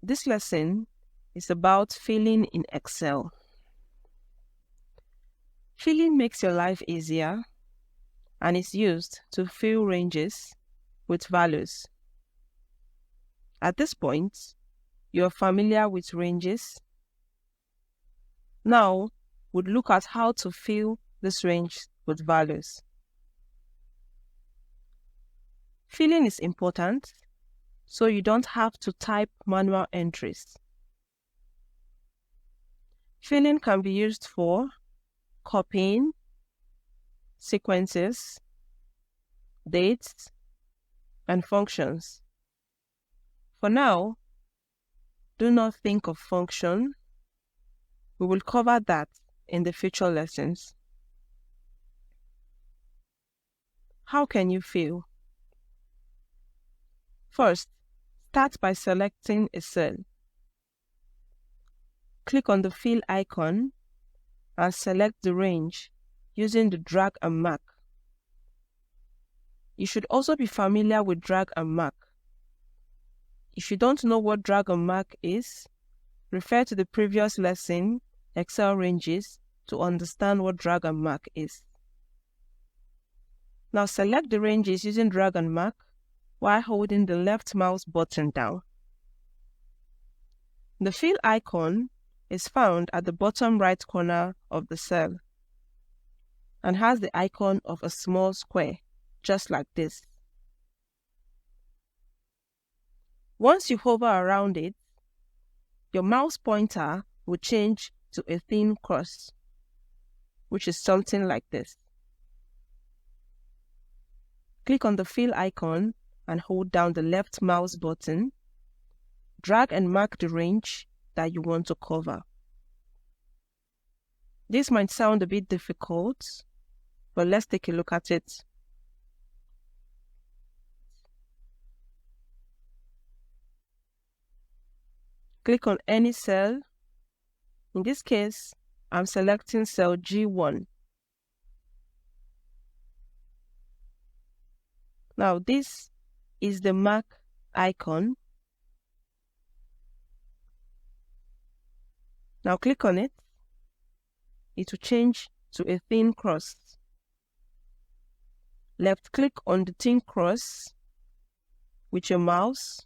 This lesson is about filling in Excel. Filling makes your life easier and is used to fill ranges with values. At this point, you are familiar with ranges. Now, we'll look at how to fill this range with values. Filling is important, so you don't have to type manual entries. Filling can be used for copying, sequences, dates, and functions. For now, do not think of function. We will cover that in the future lessons. How can you fill? First, start by selecting a cell. Click on the fill icon and select the range using the drag and mark. You should also be familiar with drag and mark. If you don't know what drag and mark is, refer to the previous lesson, Excel ranges, to understand what drag and mark is. Now select the ranges using drag and mark while holding the left mouse button down. The fill icon is found at the bottom right corner of the cell and has the icon of a small square, just like this. Once you hover around it, your mouse pointer will change to a thin cross, which is something like this. Click on the fill icon and hold down the left mouse button. Drag and mark the range that you want to cover. This might sound a bit difficult, but let's take a look at it. Click on any cell. In this case, I'm selecting cell G1. Now this is the mark icon. Now click on it. It will change to a thin cross. Left click on the thin cross with your mouse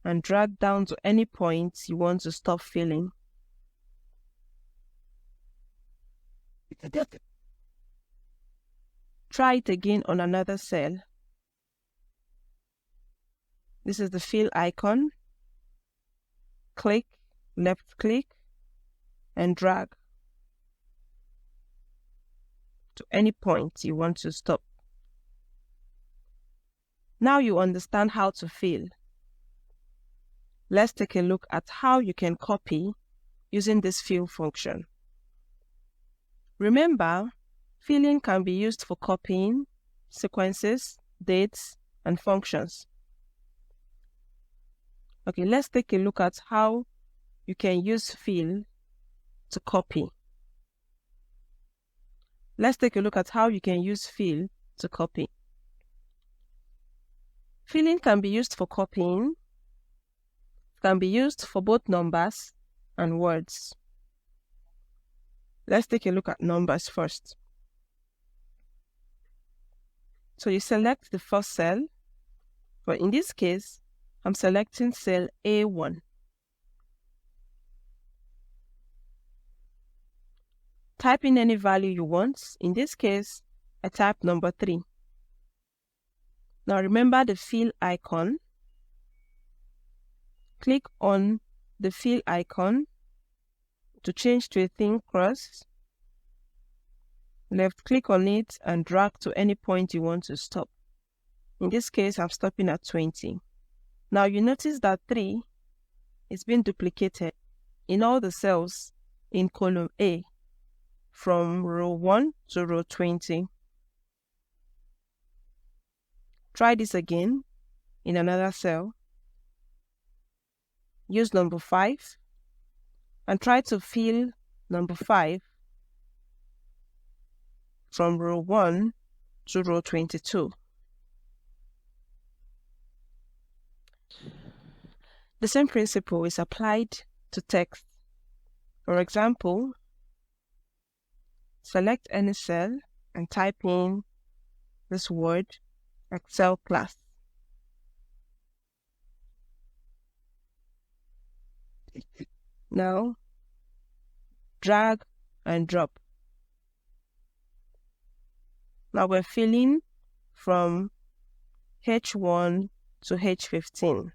and drag down to any point you want to stop filling. Try it again on another cell. This is the fill icon. Click, left click, and drag to any point you want to stop. Now you understand how to fill. Let's take a look at how you can copy using this fill function. Remember, filling can be used for copying, sequences, dates, and functions. Okay, let's take a look at how you can use fill to copy. Let's take a look at how you can use fill to copy. Filling can be used for copying. It can be used for both numbers and words. Let's take a look at numbers first. So you select the first cell, but in this case, I'm selecting cell A1. Type in any value you want. In this case, I type number 3. Now remember the fill icon. Click on the fill icon to change to a thin cross. Left click on it and drag to any point you want to stop. In this case, I'm stopping at 20. Now you notice that 3 is being duplicated in all the cells in column A from row 1 to row 20. Try this again in another cell. Use number 5 and try to fill number 5 from row 1 to row 22. The same principle is applied to text. For example, select any cell and type in this word, Excel class. Now, drag and drop. Now we're filling from H1 to H15.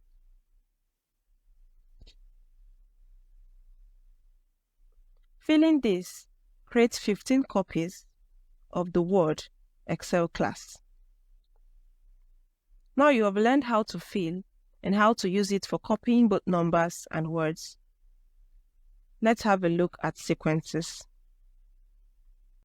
Filling this creates 15 copies of the word Excel class. Now you have learned how to fill and how to use it for copying both numbers and words. Let's have a look at sequences.